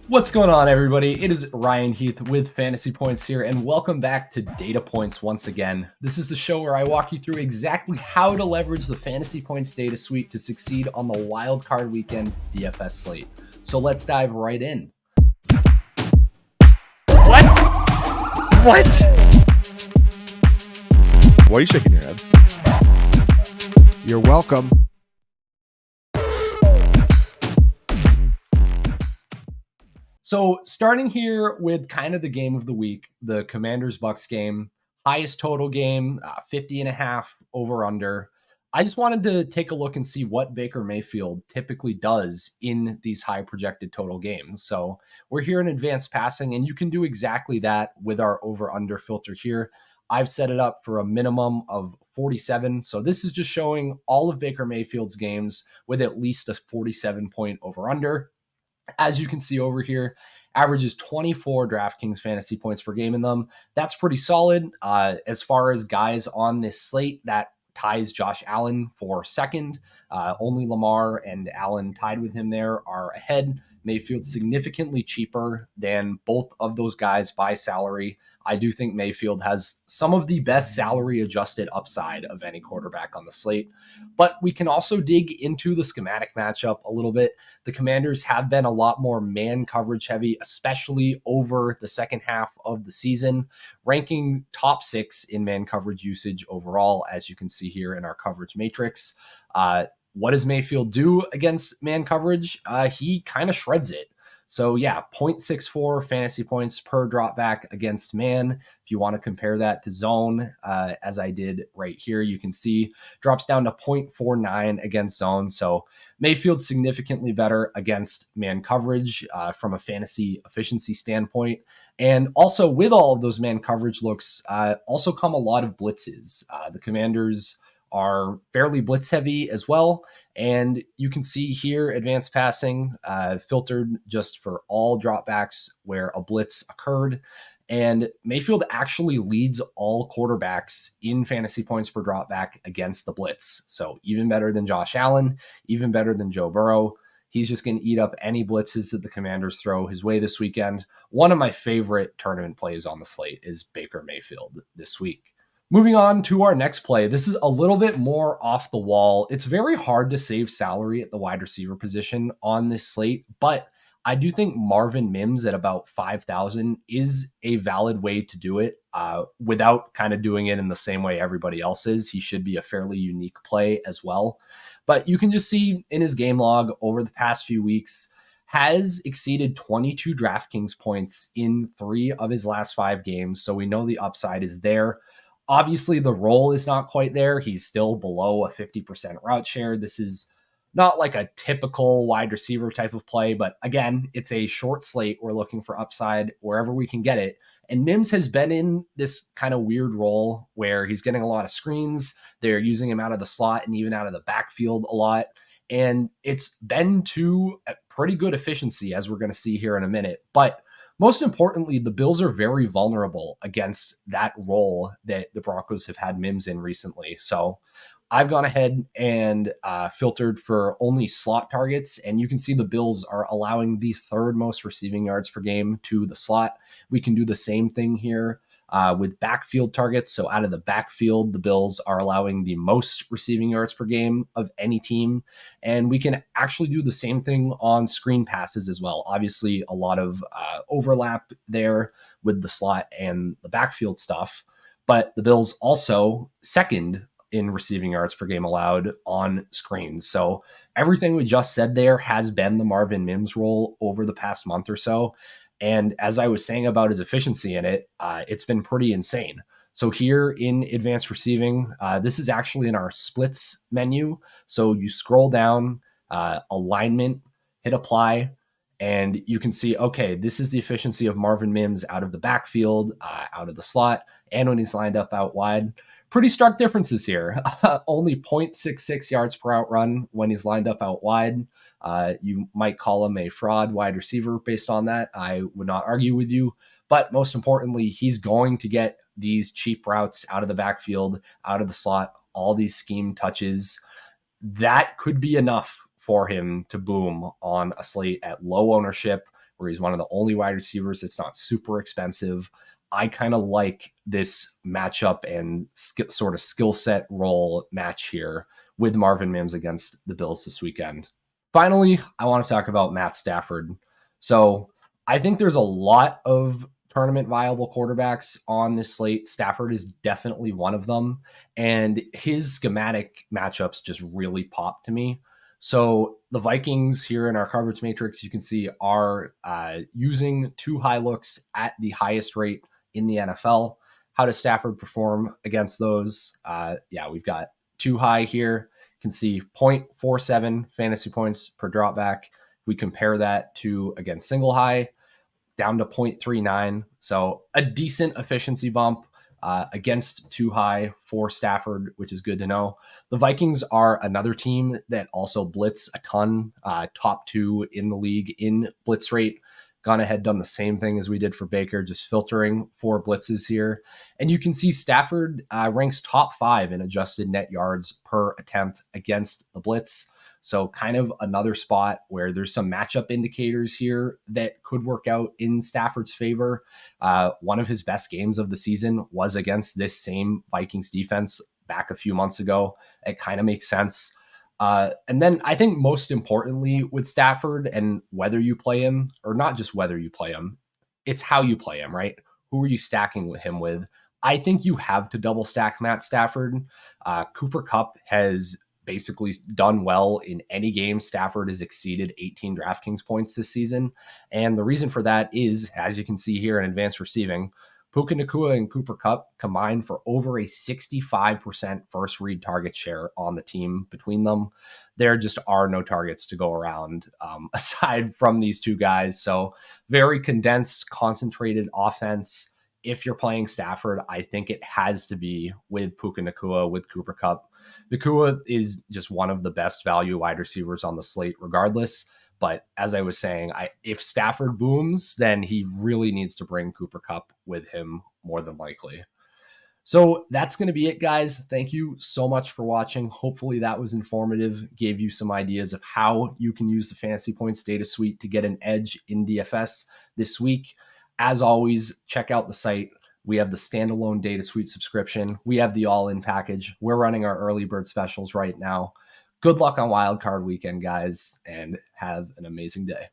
What's going on, everybody? It is Ryan Heath with Fantasy Points here, and welcome back to Data Points once again. This is the show where I walk you through exactly how to leverage the Fantasy Points data suite to succeed on the Wild Card Weekend DFS slate. So let's dive right in. What? Why are you shaking your head? You're welcome. So starting here with kind of the game of the week, the Commanders-Bucks game, highest total game, 50.5 over under. I just wanted to take a look and see what Baker Mayfield typically does in these high projected total games. So we're here in advanced passing, and you can do exactly that with our over under filter here. I've set it up for a minimum of 47. So this is just showing all of Baker Mayfield's games with at least a 47 point over under. As you can see over here, averages 24 DraftKings fantasy points per game in them. That's pretty solid. As far as guys on this slate, that ties Josh Allen for second. Only Lamar and Allen tied with him there are ahead. Mayfield significantly cheaper than both of those guys by salary. I do think Mayfield has some of the best salary adjusted upside of any quarterback on the slate. But we can also dig into the schematic matchup a little bit. The Commanders have been a lot more man coverage heavy, especially over the second half of the season, ranking top 6 in man coverage usage overall, as you can see here in our coverage matrix. What does Mayfield do against man coverage? He kind of shreds it. So yeah, 0.64 fantasy points per drop back against man. If you want to compare that to zone, as I did right here, you can see drops down to 0.49 against zone. So Mayfield's significantly better against man coverage from a fantasy efficiency standpoint. And also with all of those man coverage looks, also come a lot of blitzes. The Commanders are fairly blitz heavy as well. And you can see here advanced passing filtered just for all dropbacks where a blitz occurred. And Mayfield actually leads all quarterbacks in fantasy points per dropback against the blitz. So even better than Josh Allen, even better than Joe Burrow. He's just going to eat up any blitzes that the Commanders throw his way this weekend. One of my favorite tournament plays on the slate is Baker Mayfield this week. Moving on to our next play. This is a little bit more off the wall. It's very hard to save salary at the wide receiver position on this slate, but I do think Marvin Mims at about 5,000 is a valid way to do it without kind of doing it in the same way everybody else is. He should be a fairly unique play as well. But you can just see in his game log over the past few weeks, has exceeded 22 DraftKings points in 3 of his last 5 games. So we know the upside is there. Obviously, the role is not quite there. He's still below a 50% route share. This is not like a typical wide receiver type of play, but again, it's a short slate. We're looking for upside wherever we can get it. And Mims has been in this kind of weird role where he's getting a lot of screens. They're using him out of the slot and even out of the backfield a lot. And it's been to a pretty good efficiency, as we're going to see here in a minute. But most importantly, the Bills are very vulnerable against that role that the Broncos have had Mims in recently. So I've gone ahead and filtered for only slot targets, and you can see the Bills are allowing the 3rd most receiving yards per game to the slot. We can do the same thing here with backfield targets. So out of the backfield, the Bills are allowing the most receiving yards per game of any team. And we can actually do the same thing on screen passes as well. Obviously, a lot of overlap there with the slot and the backfield stuff. But the Bills also second in receiving yards per game allowed on screens. So everything we just said there has been the Marvin Mims role over the past month or so. And as I was saying about his efficiency in it, it's been pretty insane. So here in advanced receiving, this is actually in our splits menu. So you scroll down, alignment, hit apply, and you can see, okay, this is the efficiency of Marvin Mims out of the backfield, out of the slot, and when he's lined up out wide. Pretty stark differences here. Only 0.66 yards per out run when he's lined up out wide. You might call him a fraud wide receiver based on that. I would not argue with you. But most importantly, he's going to get these cheap routes out of the backfield, out of the slot, all these scheme touches. That could be enough for him to boom on a slate at low ownership where he's one of the only wide receivers that's not super expensive. I kind of like this matchup and sort of skill set role match here with Marvin Mims against the Bills this weekend. Finally, I want to talk about Matt Stafford. So I think there's a lot of tournament viable quarterbacks on this slate. Stafford is definitely one of them. And his schematic matchups just really pop to me. So the Vikings here in our coverage matrix, you can see, are using 2 high looks at the highest rate in the NFL. How does Stafford perform against those? We've got 2 high here. You can see 0.47 fantasy points per dropback. If we compare that to, again, single high, down to 0.39. So a decent efficiency bump against 2 high for Stafford, which is good to know. The Vikings are another team that also blitz a ton, top 2 in the league in blitz rate. Gone ahead, done the same thing as we did for Baker, just filtering for blitzes here. And you can see Stafford ranks top 5 in adjusted net yards per attempt against the blitz. So kind of another spot where there's some matchup indicators here that could work out in Stafford's favor. One of his best games of the season was against this same Vikings defense back a few months ago. It kind of makes sense. And then I think most importantly with Stafford, and whether you play him or not just whether you play him, it's how you play him, right? Who are you stacking him with? I think you have to double stack Matt Stafford. Cooper Kupp has basically done well in any game Stafford has exceeded 18 DraftKings points this season. And the reason for that is, as you can see here in advanced receiving, Puka Nacua and Cooper Kupp combined for over a 65% first read target share on the team between them. There just are no targets to go around aside from these 2 guys. So very condensed, concentrated offense. If you're playing Stafford, I think it has to be with Puka Nacua, with Cooper Kupp. Nacua is just one of the best value wide receivers on the slate regardless. But as I was saying, if Stafford booms, then he really needs to bring Cooper Kupp with him more than likely. So that's going to be it, guys. Thank you so much for watching. Hopefully that was informative, gave you some ideas of how you can use the Fantasy Points data suite to get an edge in DFS this week. As always, check out the site. We have the standalone data suite subscription. We have the all-in package. We're running our early bird specials right now. Good luck on Wild Card weekend, guys, and have an amazing day.